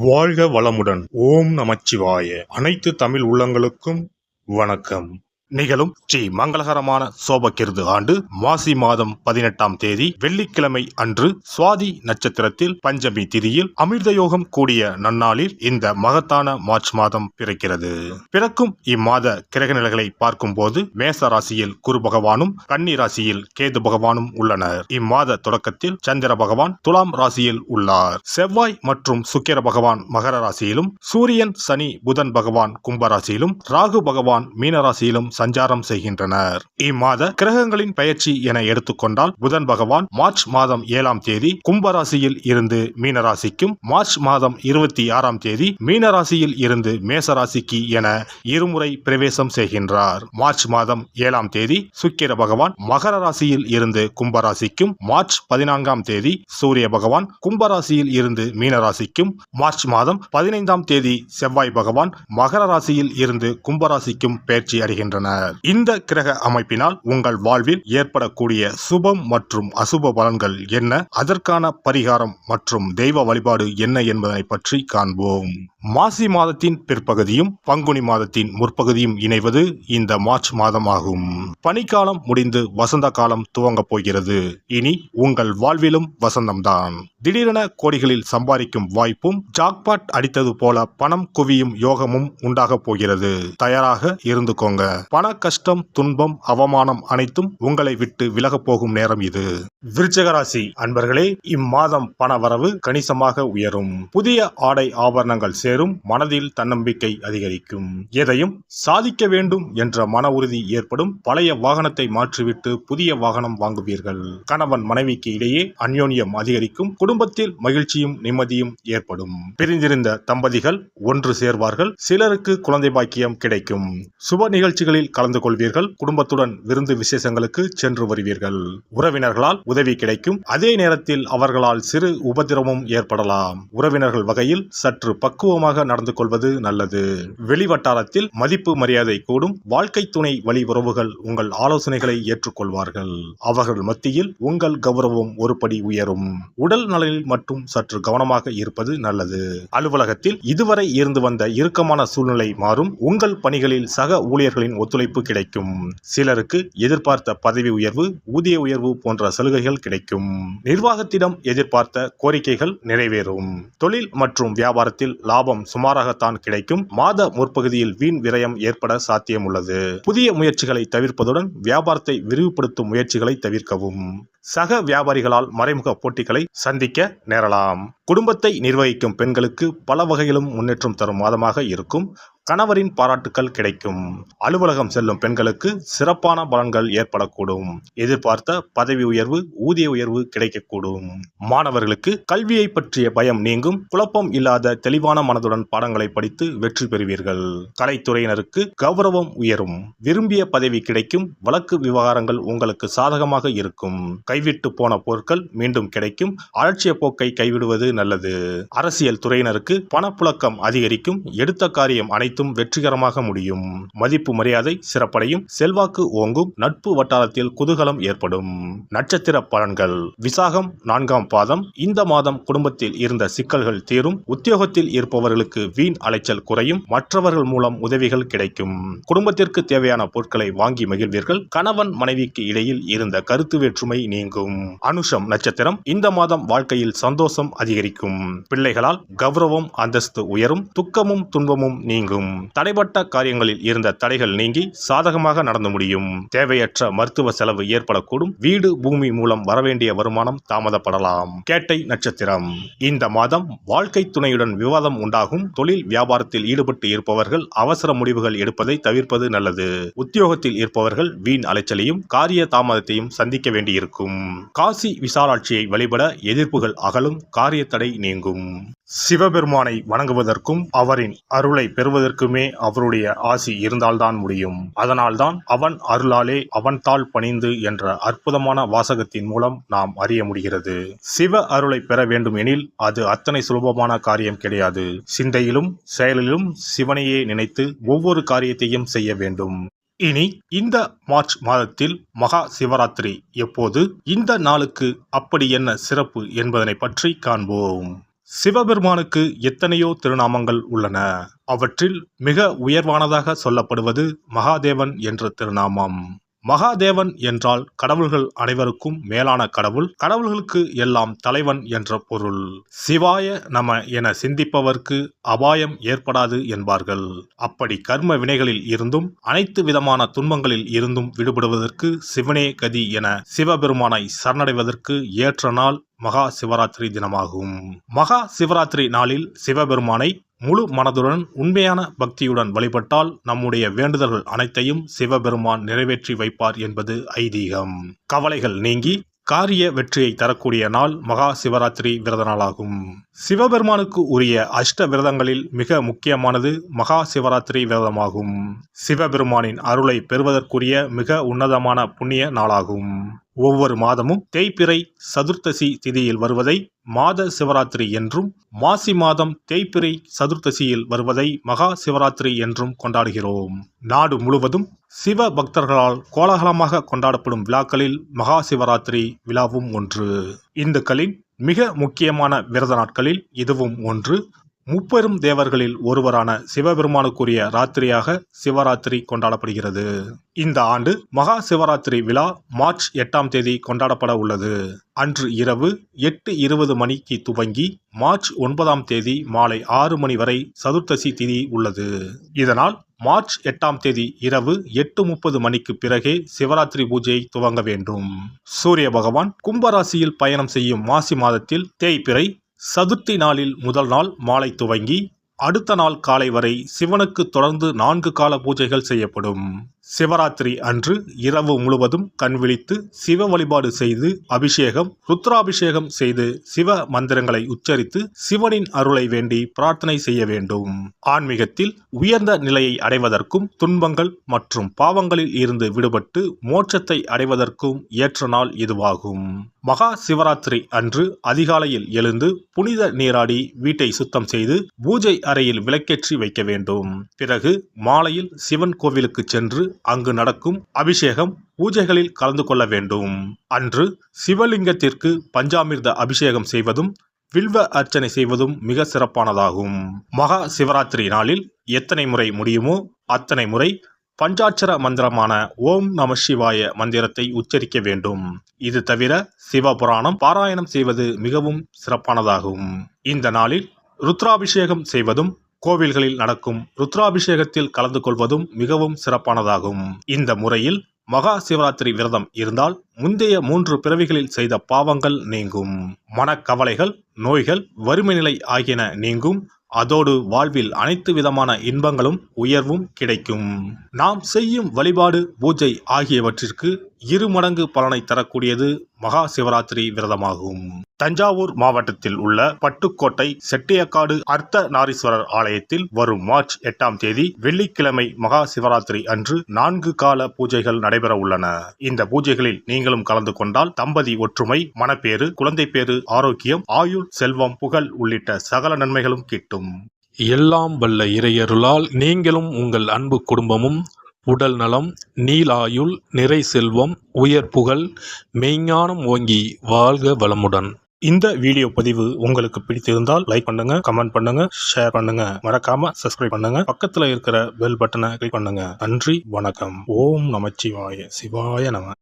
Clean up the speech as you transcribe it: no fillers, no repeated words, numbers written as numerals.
வாழ்க வளமுடன். ஓம் நமச்சிவாய. அனைத்து தமிழ் உள்ளங்களுக்கும் வணக்கம். நிகழும் ஸ்ரீ மங்களகரமான சோபகிருது ஆண்டு மாசி மாதம் 18ஆம் தேதி வெள்ளிக்கிழமை அன்று சுவாதி நட்சத்திரத்தில் பஞ்சமி திதியில் அமிர்த யோகம் கூடிய நன்னாளில் இந்த மகத்தான மார்ச் மாதம் பிறக்கிறது. பிறக்கும் இம்மாத கிரக நிலைகளை பார்க்கும் போது மேச ராசியில் குரு பகவானும் கன்னி ராசியில் கேது பகவானும் உள்ளனர். இம்மாத தொடக்கத்தில் சந்திர பகவான் துலாம் ராசியில் உள்ளார். செவ்வாய் மற்றும் சுக்கிர பகவான் மகர ராசியிலும், சூரியன் சனி புதன் பகவான் கும்பராசியிலும், ராகு பகவான் மீன ராசியிலும் சஞ்சாரம் செய்கின்றனர். இம்மாத கிரகங்களின் பெயர்ச்சி என எடுத்துக்கொண்டால் புதன் பகவான் மார்ச் மாதம் 7ஆம் தேதி கும்பராசியில் இருந்து மீனராசிக்கும், மார்ச் மாதம் 26ஆம் தேதி மீனராசியில் இருந்து மேசராசிக்கு என இருமுறை பிரவேசம் செய்கின்றார். மார்ச் மாதம் 7ஆம் தேதி சுக்கிர பகவான் மகர ராசியில் இருந்து கும்பராசிக்கும், மார்ச் 14ஆம் தேதி சூரிய பகவான் கும்பராசியில் இருந்து மீனராசிக்கும், மார்ச் மாதம் 15ஆம் தேதி செவ்வாய் பகவான் மகர ராசியில் இருந்து கும்பராசிக்கும் பெயர்ச்சி அடைகின்றனர். இந்த கிரக அமைப்பினால் உங்கள் வாழ்வில் ஏற்படக்கூடிய சுபம் மற்றும் அசுப பலன்கள் என்ன, அதற்கான பரிகாரம் மற்றும் தெய்வ வழிபாடு என்ன என்பதனை பற்றி காண்போம். மாசி மாதத்தின் பிற்பகுதியும் பங்குனி மாதத்தின் முற்பகுதியும் இணைவது இந்த மார்ச் மாதம் ஆகும். பனிக்காலம் முடிந்து வசந்த காலம் துவங்கப் போகிறது. இனி உங்கள் வாழ்விலும் வசந்தம்தான். திடீரென கோடிகளில் சம்பாதிக்கும் வாய்ப்பும், ஜாக்பாட் அடித்தது போல பணம் குவியும் யோகமும் உண்டாக போகிறது. தயாராக இருந்துக்கோங்க. பண கஷ்டம், துன்பம், அவமானம் அனைத்தும் உங்களை விட்டு விலகப் போகும் நேரம் இது. விருச்சிக ராசி அன்பர்களே, இம்மாதம் பண வரவு கணிசமாக உயரும். புதிய ஆடை ஆபரணங்கள் சேரும். மனதில் தன்னம்பிக்கை அதிகரிக்கும். எதையும் சாதிக்க வேண்டும் என்ற மன உறுதி ஏற்படும். பழைய வாகனத்தை மாற்றிவிட்டு புதிய வாகனம் வாங்குவீர்கள். கணவன் மனைவிக்கு இடையே அந்யோன்யம் அதிகரிக்கும். குடும்பத்தில் மகிழ்ச்சியும் நிம்மதியும் ஏற்படும். பிரிந்திருந்த தம்பதிகள் ஒன்று சேர்வார்கள். சிலருக்கு குழந்தை பாக்கியம் கிடைக்கும். சுப நிகழ்ச்சிகளில் கலந்து கொள்வீர்கள். குடும்பத்துடன் விருந்து விசேஷங்களுக்கு சென்று வருவீர்கள். உறவினர்களால் உதவி கிடைக்கும். அதே நேரத்தில் அவர்களால் சிறு உபதிரவமும் ஏற்படலாம். உறவினர்கள் வகையில் சற்று பக்குவமாக நடந்து கொள்வது நல்லது. வெளிவட்டாரத்தில் மதிப்பு மரியாதை கூடும். வாழ்க்கை துணை வழி உறவுகள் உங்கள் ஆலோசனைகளை ஏற்றுக்கொள்வார்கள். அவர்கள் மத்தியில் உங்கள் கௌரவம் ஒரு படி உயரும். உடல் நலனில் மட்டும் சற்று கவனமாக இருப்பது நல்லது. அலுவலகத்தில் இதுவரை இருந்து வந்த இறுக்கமான சூழ்நிலை மாறும். உங்கள் பணிகளில் சக ஊழியர்களின் ஒத்துழைப்பு கிடைக்கும். சிலருக்கு எதிர்பார்த்த பதவி உயர்வு, ஊதிய உயர்வு போன்ற சலுகைகள் கிடைக்கும். நிர்வாகத்திடம் எதிர்பார்த்த கோரிக்கைகள் நிறைவேறும். தொழில் மற்றும் வியாபாரத்தில் லாபம் சுமாராகத்தான் கிடைக்கும். மாத முற்பகுதியில் வீண் விரயம் ஏற்பட சாத்தியம் உள்ளது. புதிய முயற்சிகளை தவிர்ப்பதுடன் வியாபாரத்தை விரிவுபடுத்தும் முயற்சிகளை தவிர்க்கவும். சக வியாபாரிகளால் மறைமுக போட்டிகளை சந்திக்க நேரலாம். குடும்பத்தை நிர்வகிக்கும் பெண்களுக்கு பல வகையிலும் முன்னேற்றம் தரும் மாதமாக இருக்கும். கணவரின் பாராட்டுக்கள் கிடைக்கும். அலுவலகம் செல்லும் பெண்களுக்கு சிறப்பான பலன்கள் ஏற்படக்கூடும். எதிர்பார்த்த பதவி உயர்வு, ஊதிய உயர்வு கிடைக்கக்கூடும். மாணவர்களுக்கு கல்வியை பற்றிய பயம் நீங்கும். குழப்பம் இல்லாத தெளிவான மனதுடன் பாடங்களை படித்து வெற்றி பெறுவீர்கள். கலைத்துறையினருக்கு கௌரவம் உயரும். விரும்பிய பதவி கிடைக்கும். வழக்கு விவகாரங்கள் உங்களுக்கு சாதகமாக இருக்கும். கைவிட்டு போன பொருட்கள் மீண்டும் கிடைக்கும். அலட்சிய போக்கை கைவிடுவது நல்லது. அரசியல் துறையினருக்கு பணப்புழக்கம் அதிகரிக்கும். எடுத்த காரியம் அனைத்தும் வெற்றிகரமாக முடியும். மதிப்பு மரியாதை சிறப்படையும். செல்வாக்கு ஓங்கும். நட்பு வட்டாரத்தில் குதூகலம் ஏற்படும். நட்சத்திர பலன்கள். விசாகம் 4ஆம் பாதம். இந்த மாதம் குடும்பத்தில் இருந்த சிக்கல்கள் தீரும். உத்தியோகத்தில் இருப்பவர்களுக்கு வீண் அலைச்சல் குறையும். மற்றவர்கள் மூலம் உதவிகள் கிடைக்கும். குடும்பத்திற்கு தேவையான பொருட்களை வாங்கி மகிழ்வீர்கள். கணவன் மனைவிக்கு இடையில் இருந்த கருத்து வேற்றுமை நீங்கும். அனுஷம் நட்சத்திரம். இந்த மாதம் வாழ்க்கையில் சந்தோஷம் அதிகரிக்கும். பிள்ளைகளால் கௌரவம் அந்தஸ்து உயரும். துக்கமும் துன்பமும் நீங்கும். தடைப்பட்ட காரியங்களில் இருந்த தடைகள் நீங்கி சாதகமாக நடந்து முடியும். தேவையற்ற மருத்துவ செலவு ஏற்படக்கூடும். வீடு பூமி மூலம் வரவேண்டிய வருமானம் தாமதப்படலாம். கேட்டை நட்சத்திரம். இந்த மாதம் வாழ்க்கை துணையுடன் விவாதம் உண்டாகும். தொழில் வியாபாரத்தில் ஈடுபட்டு இருப்பவர்கள் அவசர முடிவுகள் எடுப்பதை தவிர்ப்பது நல்லது. உத்தியோகத்தில் இருப்பவர்கள் வீண் அலைச்சலையும் காரிய தாமதத்தையும் சந்திக்க வேண்டியிருக்கும். காசி விசாலாட்சியை வழிபட எதிர்ப்புகள் அகலும். காரிய தடை நீங்கும். சிவபெருமானை வணங்குவதற்கும் அவரின் அருளை பெறுவதற்குமே அவருடைய ஆசி இருந்தால்தான் முடியும். அதனால்தான் அவன் அருளாலே அவன் தாள் பணிந்து என்ற அற்புதமான வாசகத்தின் மூலம் நாம் அறிய முடிகிறது. சிவ அருளை பெற வேண்டும் எனில் அது அத்தனை சுலபமான காரியம் கிடையாது. சிந்தையிலும் செயலிலும் சிவனையே நினைத்து ஒவ்வொரு காரியத்தையும் செய்ய வேண்டும். இனி இந்த மார்ச் மாதத்தில் மகா சிவராத்திரி எப்போது, இந்த நாளுக்கு அப்படி என்ன சிறப்பு என்பதனை பற்றி காண்போம். சிவபெருமானுக்கு எத்தனையோ திருநாமங்கள் உள்ளன. அவற்றில் மிக உயர்வானதாக சொல்லப்படுவது மகாதேவன் என்ற திருநாமம். மகாதேவன் என்றால் கடவுள்கள் அனைவருக்கும் மேலான கடவுள், கடவுள்களுக்கு எல்லாம் தலைவன் என்ற பொருள். சிவாய நம என சிந்திப்பவர்க்கு அபாயம் ஏற்படாது என்பார்கள். அப்படி கர்ம வினைகளில் இருந்தும் அனைத்து விதமான துன்பங்களில் இருந்தும் விடுபடுவதற்கு சிவனே கதி என சிவபெருமானை சரணடைவதற்கு ஏற்ற நாள் மகா சிவராத்திரி தினமாகும். மகா சிவராத்திரி நாளில் சிவபெருமானை முழு மனதுடன் உண்மையான பக்தியுடன் வழிபட்டால் நம்முடைய வேண்டுதல்கள் அனைத்தையும் சிவபெருமான் நிறைவேற்றி வைப்பார் என்பது ஐதீகம். கவலைகள் நீங்கி காரிய வெற்றியை தரக்கூடிய நாள் மகா சிவராத்திரி விரத நாளாகும். சிவபெருமானுக்கு உரிய அஷ்ட விரதங்களில் மிக முக்கியமானது மகா சிவராத்திரி விரதமாகும். சிவபெருமானின் அருளை பெறுவதற்குரிய மிக உன்னதமான புண்ணிய நாளாகும். ஒவ்வொரு மாதமும் தேய்பிறை சதுர்த்தசி திதியில் வருவதை மாத சிவராத்திரி என்றும், மாசி மாதம் தேய்பிறை சதுர்த்தசியில் வருவதை மகா சிவராத்திரி என்றும் கொண்டாடுகிறோம். நாடு முழுவதும் சிவ பக்தர்களால் கோலாகலமாக கொண்டாடப்படும் விழாக்களில் மகா சிவராத்திரி விழாவும் ஒன்று. இந்துக்களின் மிக முக்கியமான விரத நாட்களில் இதுவும் ஒன்று. முப்பெரும் தேவர்களில் ஒருவரான சிவபெருமானுக்குரிய ராத்திரியாக சிவராத்திரி கொண்டாடப்படுகிறது. இந்த ஆண்டு மகா சிவராத்திரி விழா மார்ச் 8ஆம் தேதி கொண்டாடப்பட உள்ளது. அன்று இரவு 8:20 மணிக்கு துவங்கி மார்ச் 9ஆம் தேதி மாலை 6 மணி வரை சதுர்த்தசி திதி உள்ளது. இதனால் மார்ச் 8ஆம் தேதி இரவு 8:30 மணிக்கு பிறகே சிவராத்திரி பூஜை துவங்க வேண்டும். சூரிய பகவான் கும்பராசியில் பயணம் செய்யும் மாசி மாதத்தில் தேய்பிறை சதுர்த்தி நாளில் முதல் நாள் மாலை துவங்கி அடுத்த நாள் காலை வரை சிவனுக்கு தொடர்ந்து 4 கால பூஜைகள் செய்யப்படும். சிவராத்திரி அன்று இரவு முழுவதும் கண் விழித்து சிவ வழிபாடு செய்து அபிஷேகம், ருத்ராபிஷேகம் செய்து சிவ மந்திரங்களை உச்சரித்து சிவனின் அருளை வேண்டி பிரார்த்தனை செய்ய வேண்டும். ஆன்மீகத்தில் உயர்ந்த நிலையை அடைவதற்கும், துன்பங்கள் மற்றும் பாவங்களில் இருந்து விடுபட்டு மோட்சத்தை அடைவதற்கும் ஏற்ற நாள் இதுவாகும். மகா சிவராத்திரி அன்று அதிகாலையில் எழுந்து புனித நீராடி வீட்டை சுத்தம் செய்து பூஜை அறையில் விளக்கேற்றி வைக்க வேண்டும். பிறகு மாலையில் சிவன் கோவிலுக்கு சென்று அங்கு நடக்கும் அபிஷேகம் பூஜைகளில் கலந்து கொள்ள வேண்டும். அன்று சிவலிங்கத்திற்கு பஞ்சாமிர்த அபிஷேகம் செய்வதும் வில்வ அர்ச்சனை செய்வதும் மிக சிறப்பானதாகும். மகா சிவராத்திரி நாளில் எத்தனை முறை முடியுமோ அத்தனை முறை பஞ்சாட்சர மந்திரமான ஓம் நம சிவாய மந்திரத்தை உச்சரிக்க வேண்டும். இது தவிர சிவபுராணம் பாராயணம் செய்வது மிகவும் சிறப்பானதாகும். இந்த நாளில் ருத்ராபிஷேகம் செய்வதும் கோவில்களில் நடக்கும் ருத்ராபிஷேகத்தில் கலந்து கொள்வதும் மிகவும் சிறப்பானதாகும். இந்த முறையில் மகா சிவராத்திரி விரதம் இருந்தால் முந்தைய 3 பிறவிகளில் செய்த பாவங்கள் நீங்கும். மனக்கவலைகள், நோய்கள், வறுமை நிலை ஆகியன நீங்கும். அதோடு வாழ்வில் அனைத்து விதமான இன்பங்களும் உயர்வும் கிடைக்கும். நாம் செய்யும் வழிபாடு, பூஜை ஆகியவற்றிற்கு 2 மடங்கு பலனை தரக்கூடியது மகா சிவராத்திரி விரதமாகும். தஞ்சாவூர் மாவட்டத்தில் உள்ள பட்டுக்கோட்டை செட்டியக்காடு அர்த்த நாரீஸ்வரர் ஆலயத்தில் வரும் மார்ச் 8ஆம் தேதி வெள்ளிக்கிழமை மகா சிவராத்திரி அன்று 4 கால பூஜைகள் நடைபெற உள்ளன. இந்த பூஜைகளில் நீங்களும் கலந்து கொண்டால் தம்பதி ஒற்றுமை, மனப்பேறு, குழந்தை பேறு, ஆரோக்கியம், ஆயுள், செல்வம், புகழ் உள்ளிட்ட சகல நன்மைகளும் கிட்டும். எல்லாம் வல்ல இறையருளால் நீங்களும் உங்கள் அன்பு குடும்பமும் உடல் நலம், நீலாயுள், நிறை செல்வம், உயர் புகழ், மெய்ஞானம் ஓங்கி வாழ்க வளமுடன். இந்த வீடியோ பதிவு உங்களுக்கு பிடித்திருந்தால் லைக் பண்ணுங்க, கமெண்ட் பண்ணுங்க, ஷேர் பண்ணுங்க, மறக்காம சப்ஸ்கிரைப் பண்ணுங்க, பக்கத்துல இருக்கிற பெல் பட்டனை கிளிக் பண்ணுங்க. நன்றி, வணக்கம். ஓம் நமச்சிவாய. சிவாய நம.